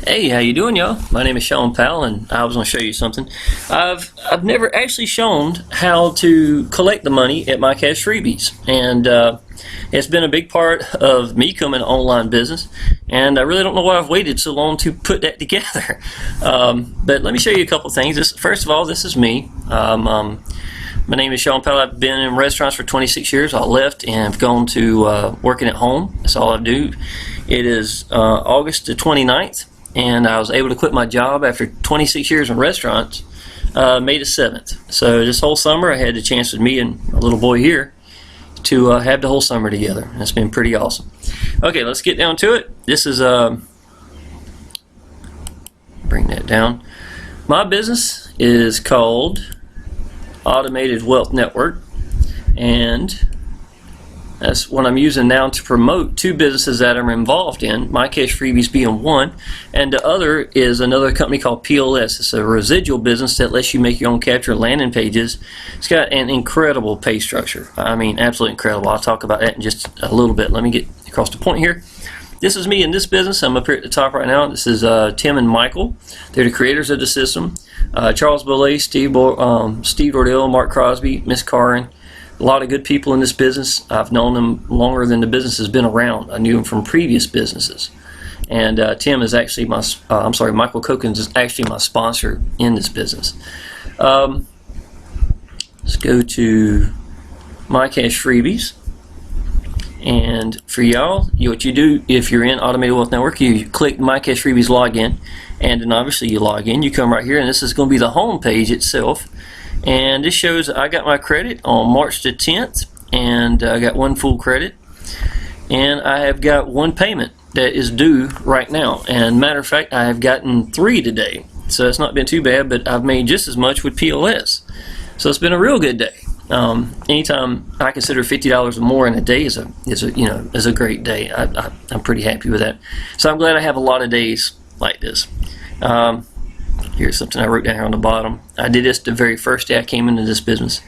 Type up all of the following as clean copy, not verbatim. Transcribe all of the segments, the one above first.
Hey, how you doing, y'all? My name is Shawn Powell, and I was going to show you something. I've never actually shown how to collect the money at My Cash Freebies, and it's been a big part of me coming to online business, and I really don't know why I've waited so long to put that together. But let me show you a couple things. First of all, this is me. My name is Shawn Powell. I've been in restaurants for 26 years. I left and have gone to working at home. That's all I do. It is August the 29th. And I was able to quit my job after 26 years in restaurants, May the 7th. So this whole summer I had the chance with me and a little boy here to have the whole summer together. It's been pretty awesome. Okay, let's get down to it. This is, bring that down. My business is called Automated Wealth Network, and that's what I'm using now to promote two businesses that I'm involved in, My Cash Freebies being one, and the other is another company called PLS. It's a residual business that lets you make your own capture landing pages. It's got an incredible pay structure. I mean, absolutely incredible. I'll talk about that in just a little bit. Let me get across the point here. This is me in this business. I'm up here at the top right now. This is Tim and Michael. They're the creators of the system. Charles Bollay, Steve Ordell, Mark Crosby, Miss Karin. A lot of good people in this business. I've known them longer than the business has been around. I knew them from previous businesses. And Tim is actually my, Michael Cochins is actually my sponsor in this business. Let's go to My Cash Freebies. And for y'all, what you do if you're in Automated Wealth Network, you click My Cash Freebies login, and then obviously you log in. You come right here, and this is going to be the home page itself. And this shows I got my credit on March the 10th, and I got one full credit, and I have got one payment that is due right now. And matter of fact, I have gotten 3 today, so it's not been too bad. But I've made just as much with PLS, so it's been a real good day. Anytime I consider $50 or more in a day is a great day. I'm pretty happy with that. So I'm glad I have a lot of days like this. Here's something I wrote down here on the bottom. I did this the very first day I came into this business.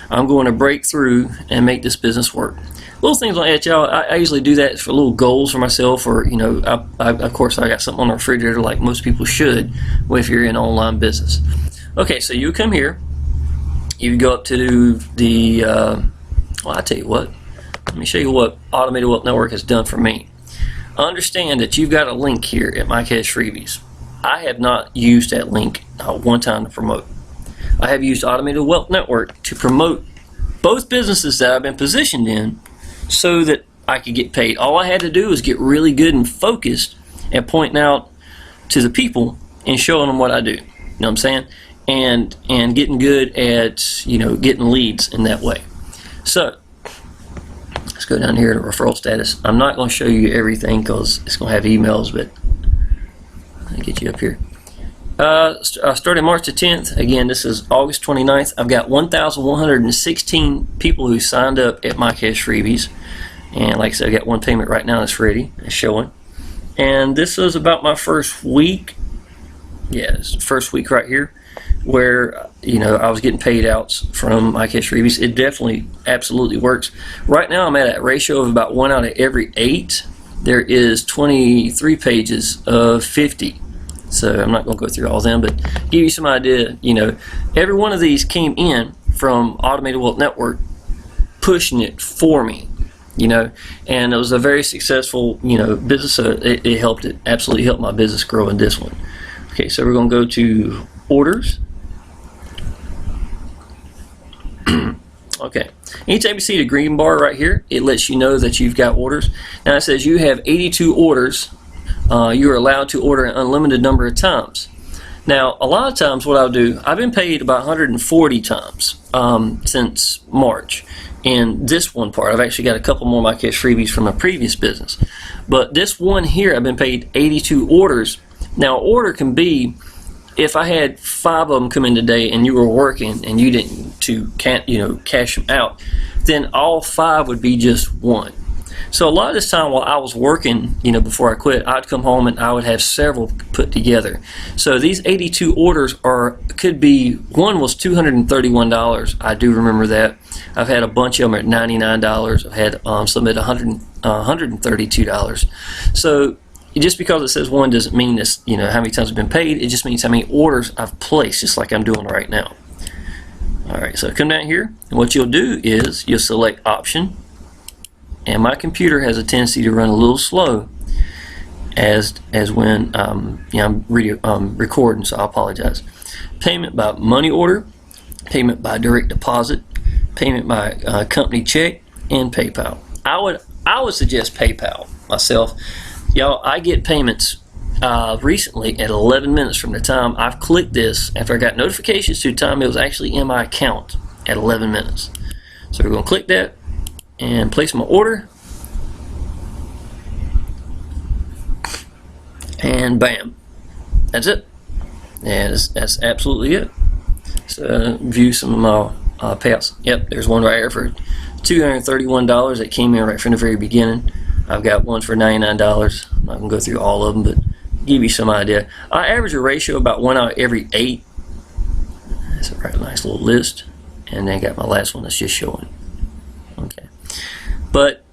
I'm going to break through and make this business work. Little things like that, y'all. I usually do that for little goals for myself, or of course I got something on the refrigerator like most people should if you're in online business. Okay, so you come here. You go up to the. Well, I tell you what. Let me show you what Automated Wealth Network has done for me. Understand that you've got a link here at My Cash Freebies. I have not used that link one time to promote. I have used Automated Wealth Network to promote both businesses that I've been positioned in so that I could get paid. All I had to do was get really good and focused and pointing out to the people and showing them what I do. You know what I'm saying? And getting good at getting leads in that way. So let's go down here to referral status. I'm not going to show you everything because it's going to have emails, but let me get you up here. Starting March the 10th. Again, this is August 29th. I've got 1,116 people who signed up at My Cash Freebies. And like I said, I got one payment right now that's ready. It's showing. And this was about my first week. Yeah, it's the first week right here where I was getting paid outs from My Cash Freebies. It definitely, absolutely works. Right now I'm at a ratio of about 1 out of every 8. There is 23 pages of 50. So I'm not going to go through all of them, but give you some idea. Every one of these came in from Automated Wealth Network pushing it for me. And it was a very successful business. So it helped. It absolutely helped my business grow in this one. Okay, so we're going to go to orders. Okay, anytime you see the green bar right here, it lets you know that you've got orders. Now it says you have 82 orders. You are allowed to order an unlimited number of times. Now, a lot of times what I'll do, I've been paid about 140 times since March. In this one part, I've actually got a couple more My Cash Freebies from a previous business. But this one here, I've been paid 82 orders. Now, an order can be, if I had 5 of them come in today and you were working and you didn't cash them out, then all 5 would be just 1. So a lot of this time while I was working, before I quit, I'd come home and I would have several put together. So these 82 orders could be, one was $231. I do remember that. I've had a bunch of them at $99. I've had some at $132. So just because it says 1 doesn't mean this, you know, how many times I've been paid. It just means how many orders I've placed, just like I'm doing right now. Alright, so come down here, and what you'll do is you'll select option, and my computer has a tendency to run a little slow as when you know, I'm recording, so I apologize. Payment by money order, payment by direct deposit, payment by company check, and PayPal. I would suggest PayPal myself. Y'all, I get payments recently at 11 minutes from the time I've clicked this, after I got notifications, to the time it was actually in my account at 11 minutes. So we're going to click that and place my order, and bam, that's it. And that's absolutely it. So view some of my payouts. Yep, there's one right here for $231 that came in right from the very beginning. I've got one for $99. I'm not going to go through all of them, but give you some idea. I average a ratio about 1 out of every 8. That's a right nice little list. And then I got my last one that's just showing. Okay. But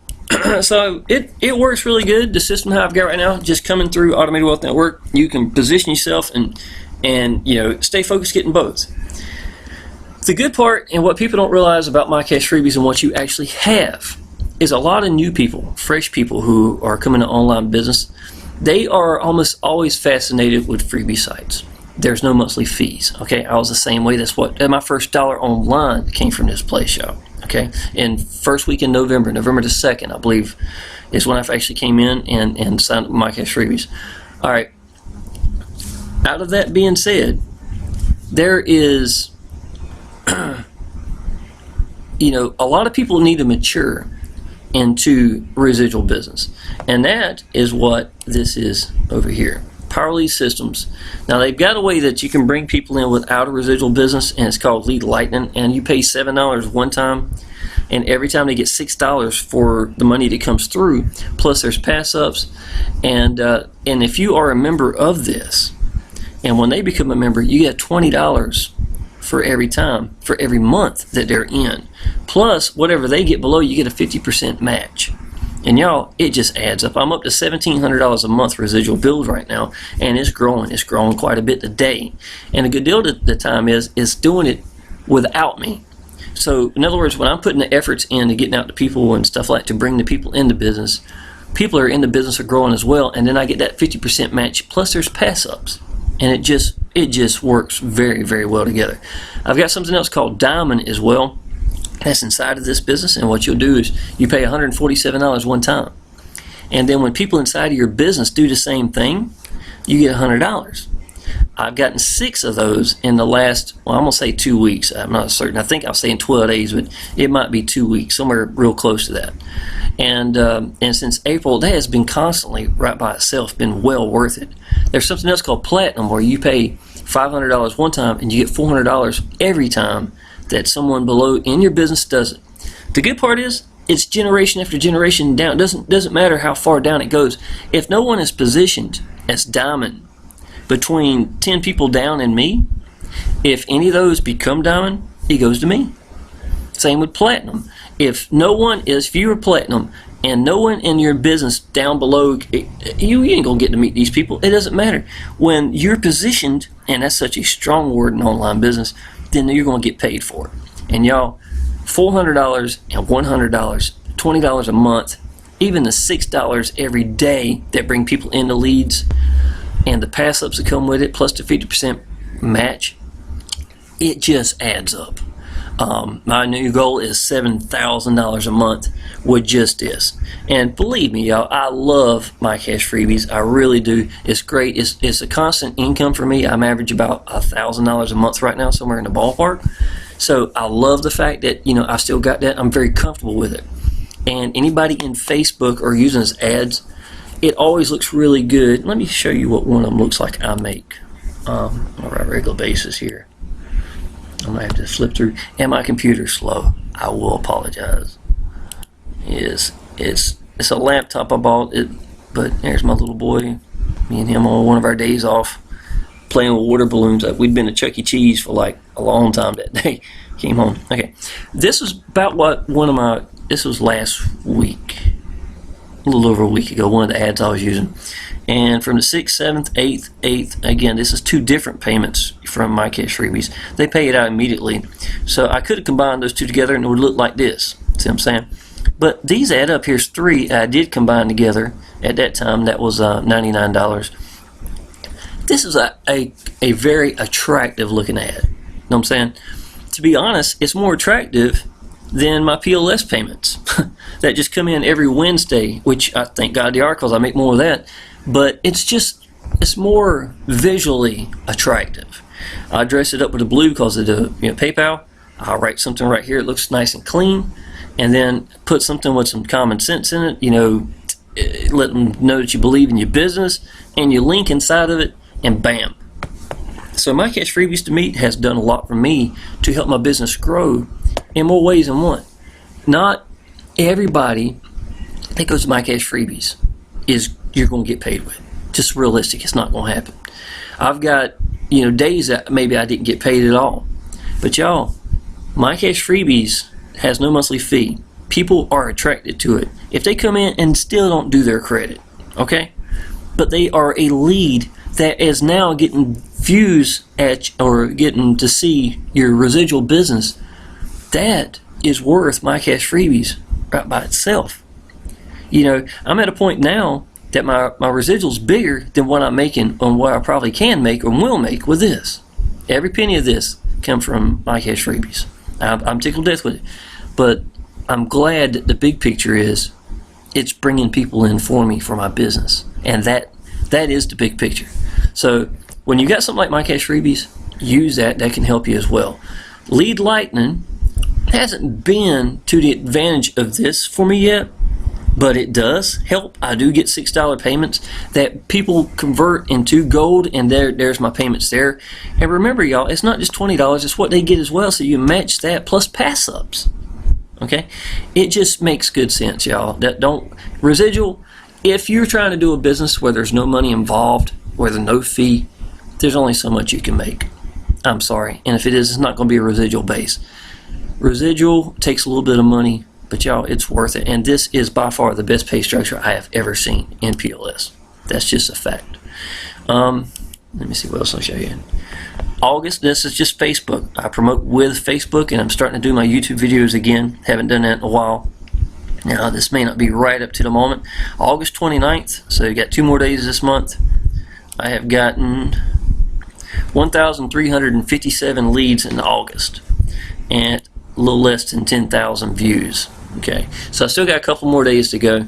so it works really good. The system that I've got right now, just coming through Automated Wealth Network, you can position yourself and you know, stay focused getting both. The good part, and what people don't realize about My Cash Freebies and what you actually have, is a lot of new people, fresh people who are coming to online business. They are almost always fascinated with freebie sites. There's no monthly fees. Okay, I was the same way. That's what my first dollar online came from this place show. Okay, and first week in November the 2nd, I believe, is when I actually came in and signed up with My Cash Freebies. All right. Out of that being said, there is, you know, a lot of people need to mature into residual business, and that is what this is over here. Power Lead Systems. Now they've got a way that you can bring people in without a residual business, and it's called Lead Lightning, and you pay $7 one time, and every time they get $6 for the money that comes through, plus there's pass ups, and if you are a member of this, and when they become a member, you get $20 for every time, for every month that they're in. Plus, whatever they get below, you get a 50% match. And y'all, it just adds up. I'm up to $1,700 a month residual bills right now, and it's growing. It's growing quite a bit today. And a good deal at the time is doing it without me. So, in other words, when I'm putting the efforts into getting out to people and stuff like to bring the people into business, people who are in the business are growing as well, and then I get that 50% match, plus there's pass-ups. And it just works very, very well together. I've got something else called Diamond as well. That's inside of this business, and what you'll do is you pay $147 one time. And then when people inside of your business do the same thing, you get $100. I've gotten 6 of those in the last, well, I'm going to say 2 weeks. I'm not certain. I think I'll say in 12 days, but it might be 2 weeks, somewhere real close to that. And since April, that has been constantly, right by itself, been well worth it. There's something else called Platinum, where you pay $500 one time and you get $400 every time that someone below in your business does it. The good part is, it's generation after generation down. It doesn't matter how far down it goes. If no one is positioned as Diamond between 10 people down and me, if any of those become Diamond, it goes to me. Same with Platinum. If you're Platinum and no one in your business down below, you ain't gonna get to meet these people. It doesn't matter. When you're positioned, and that's such a strong word in online business, then you're gonna get paid for it. And y'all, $400 and $100, $20 a month, even the $6 every day that bring people into leads, and the pass-ups that come with it, plus the 50% match, it just adds up. My new goal is $7,000 a month with just this. And believe me, y'all, I love My Cash Freebies. I really do. It's great. It's a constant income for me. I'm average about $1,000 a month right now, somewhere in the ballpark. So I love the fact that, you know, I still got that. I'm very comfortable with it. And anybody in Facebook or using as ads, it always looks really good. Let me show you what one of them looks like I make on a regular basis here. I'm going to have to flip through. And my computer's slow. I will apologize. It's a laptop I bought, but there's my little boy. Me and him on one of our days off playing with water balloons. We'd been to Chuck E. Cheese for like a long time that day. Came home. Okay. This was about what this was last week. little over a week ago, one of the ads I was using. And from the 6th, 7th, 8th, again, this is 2 different payments from My Cash Freebies. They pay it out immediately. So I could have combined those 2 together and it would look like this. See what I'm saying? But these add up. Here's 3 I did combine together at that time. That was $99. This is a very attractive looking ad. You know what I'm saying? To be honest, it's more attractive than my PLS payments that just come in every Wednesday, which I thank God they are, because I make more of that. But it's more visually attractive. I dress it up with the blue because of the PayPal. I'll write something right here. It looks nice and clean, and then put something with some common sense in it. Let them know that you believe in your business, and you link inside of it, and bam. So My Cash Freebies to me has done a lot for me to help my business grow in more ways than one. Not everybody that goes to My Cash Freebies is you're going to get paid with. Just realistic, it's not going to happen. I've got days that maybe I didn't get paid at all. But y'all, My Cash Freebies has no monthly fee. People are attracted to it. If they come in and still don't do their credit, okay? But they are a lead that is now getting views at or getting to see your residual business. That is worth My Cash Freebies right by itself. I'm at a point now that my residual's bigger than what I'm making on what I probably can make or will make with this. Every penny of this comes from My Cash Freebies. I'm tickled to death with it. But I'm glad that the big picture is it's bringing people in for me for my business. And that is the big picture. So when you got something like My Cash Freebies, use that. That can help you as well. Lead Lightning hasn't been to the advantage of this for me yet, but it does help. I do get $6 payments that people convert into gold, and there's my payments there. And remember, y'all, it's not just $20, it's what they get as well, so you match that plus pass-ups. Okay? It just makes good sense, y'all. Residual, if you're trying to do a business where there's no money involved, where there's no fee, there's only so much you can make. I'm sorry. And if it is, it's not going to be a residual base. Residual takes a little bit of money, but y'all, it's worth it. And this is by far the best pay structure I have ever seen in PLS. That's just a fact. Let me see what else I'll show you. August, this is just Facebook. I promote with Facebook, and I'm starting to do my YouTube videos again. Haven't done that in a while. Now, this may not be right up to the moment. August 29th, so you got 2 more days this month. I have gotten 1,357 leads in August, and a little less than 10,000 views. Okay, so I still got a couple more days to go.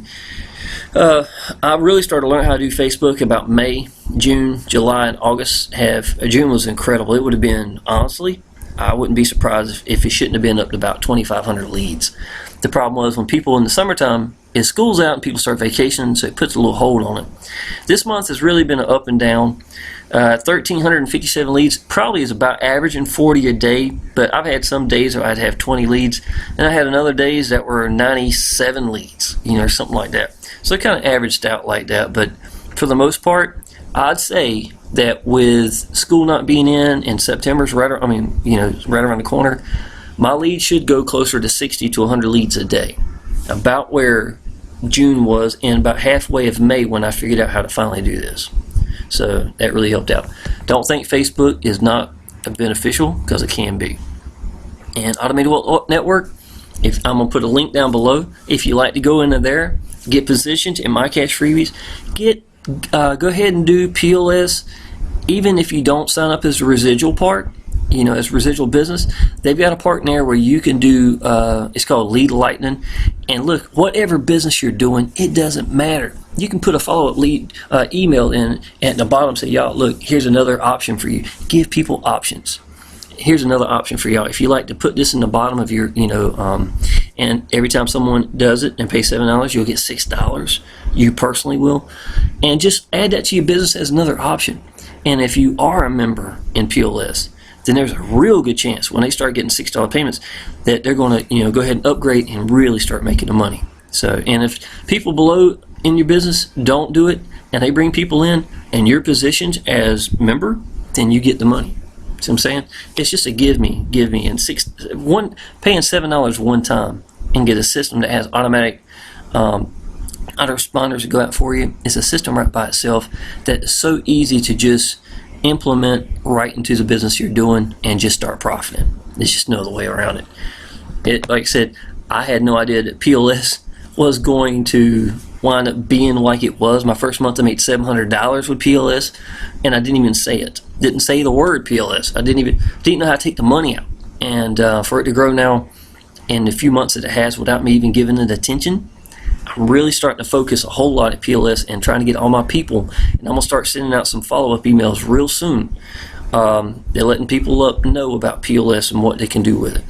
I really started to learn how to do Facebook about May, June, July, and August. June was incredible. It would have been, honestly, I wouldn't be surprised if it shouldn't have been up to about 2,500 leads. The problem was when people in the summertime, school's out and people start vacationing, so it puts a little hold on it. This month has really been an up and down. 1,357 leads probably is about averaging 40 a day, but I've had some days where I'd have 20 leads, and I had another days that were 97 leads, something like that. So it kind of averaged out like that, but for the most part, I'd say that with school not being in and September's right around the corner, my leads should go closer to 60 to 100 leads a day, about where June was, and about halfway of May when I figured out how to finally do this. So that really helped out. Don't think Facebook is not beneficial, because it can be. And Automated Wealth Network, I'm going to put a link down below. If you like to go into there, get positioned in My Cash Freebies, go ahead and do PLS. Even if you don't sign up as a residual part, as residual business, they've got a part in there where you can do, it's called Lead Lightening. And look, whatever business you're doing, it doesn't matter. You can put a follow-up lead email in at the bottom, say, y'all, look, here's another option for you. Give people options. Here's another option for y'all. If you like to put this in the bottom of your, and every time someone does it and pays $7, you'll get $6. You personally will. And just add that to your business as another option. And if you are a member in PLS, then there's a real good chance when they start getting $6 payments that they're going to go ahead and upgrade and really start making the money. So, and if people below in your business don't do it and they bring people in and you're positioned as member, then you get the money. See what I'm saying? It's just a give me, and paying $7 one time and get a system that has automatic autoresponders that go out for you. It's a system right by itself that's so easy to just implement right into the business you're doing and just start profiting. There's just no other way around it. Like I said, I had no idea that PLS was going to wind up being like it was. My first month I made $700 with PLS, and I didn't even say it. Didn't say the word PLS. I didn't know how to take the money out. And for it to grow now in the few months that it has without me even giving it attention, I'm really starting to focus a whole lot at PLS and trying to get all my people. And I'm going to start sending out some follow-up emails real soon. They're letting people know about PLS and what they can do with it.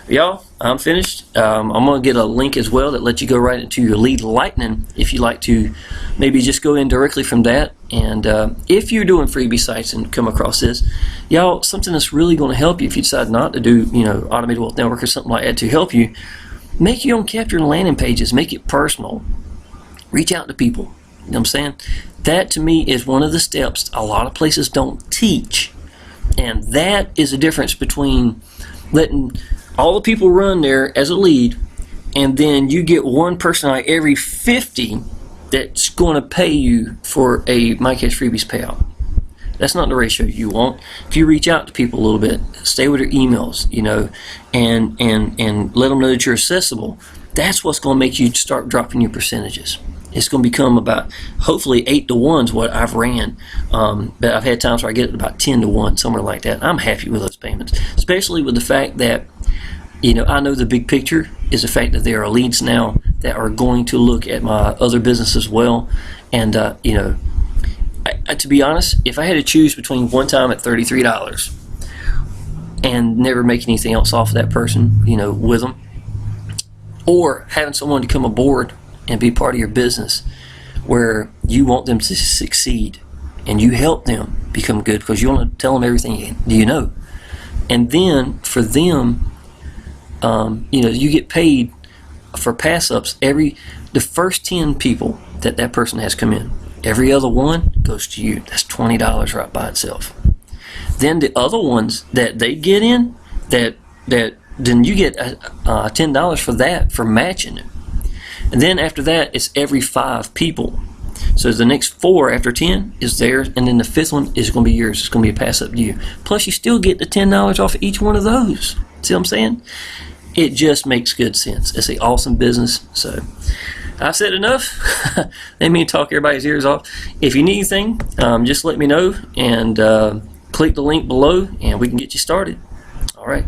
Y'all, I'm finished. I'm going to get a link as well that lets you go right into your Lead Lightning if you like to maybe just go in directly from that. And if you're doing freebie sites and come across this, y'all, something that's really going to help you if you decide not to do, Automated Wealth Network or something like that to help you, make your own capture and landing pages. Make it personal. Reach out to people. You know what I'm saying? That to me is one of the steps a lot of places don't teach. And that is the difference between letting all the people run there as a lead, and then you get one person out of every 50 that's going to pay you for a My Cash Freebies payout. That's not the ratio you want. If you reach out to people a little bit, stay with their emails, and let them know that you're accessible, that's what's going to make you start dropping your percentages. It's going to become about, hopefully, 8 to 1 is what I've ran. But I've had times where I get about 10 to 1, somewhere like that. I'm happy with those payments, especially with the fact that, I know the big picture is the fact that there are leads now that are going to look at my other business as well. And, to be honest, if I had to choose between one time at $33 and never make anything else off of that person, with them, or having someone to come aboard and be part of your business where you want them to succeed and you help them become good because you want to tell them everything you know. And then for them, you get paid for pass-ups the first 10 people that person has come in. Every other one goes to you. That's $20 right by itself. Then the other ones that they get in, then you get $10 for that, for matching it. And then after that, it's every 5 people. So the next 4 after 10 is theirs, and then the 5th one is going to be yours. It's going to be a pass up to you. Plus, you still get the $10 off each one of those. See what I'm saying? It just makes good sense. It's an awesome business. So I've said enough. Let me talk everybody's ears off. If you need anything, just let me know and click the link below, and we can get you started. All right.